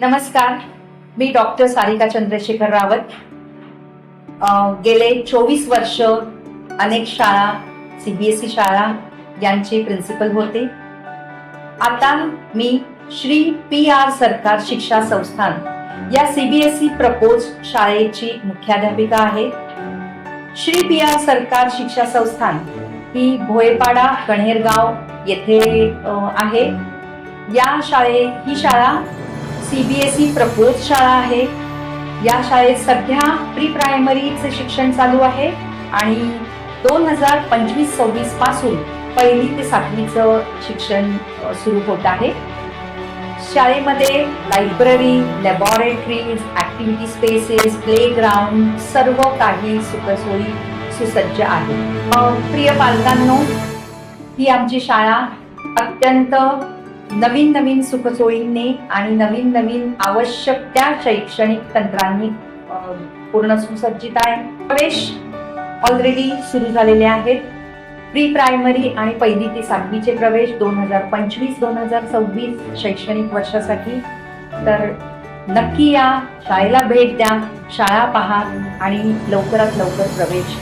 नमस्कार, मी डॉक्टर सारिका चंद्रशेखर रावत. गेले 24 वर्ष अनेक शाळा, CBSE शाळा यांचे प्रिन्सिपल होते. आता मी श्री PR सरकार शिक्षा संस्थान या CBSE प्रपोज शाळेची मुख्याध्यापिका आहे. श्री PR सरकार शिक्षा संस्थान ही भोयपाडा कण्हेरगाव येथे आहे. ही शाळा CBSE प्रपोज शाळा आहे. या शाळेत सध्या प्री प्रायमरीचे शिक्षण चालू आहे आणि 2025-26 पासून 1ली ते 7वीचं शिक्षण सुरू होत आहे. शाळेमध्ये library, laboratories, activity spaces, playground सर्व काही सुखसोयी सुसज्ज आहे. प्रिय पालकांनो, ही आमची शाळा अत्यंत नवीन सुखसोयींनी आणि नवीन आवश्यक त्या शैक्षणिक तंत्रांनी पूर्ण सुसज्जित आहे. प्रवेश ऑलरेडी सुरू झालेले आहेत. प्री प्रायमरी आणि 1ली ते 7वीचे प्रवेश 2025-2026 शैक्षणिक वर्षासाठी. तर नक्की या शाळेला भेट द्या, शाळा पहा आणि लवकरात लवकर प्रवेश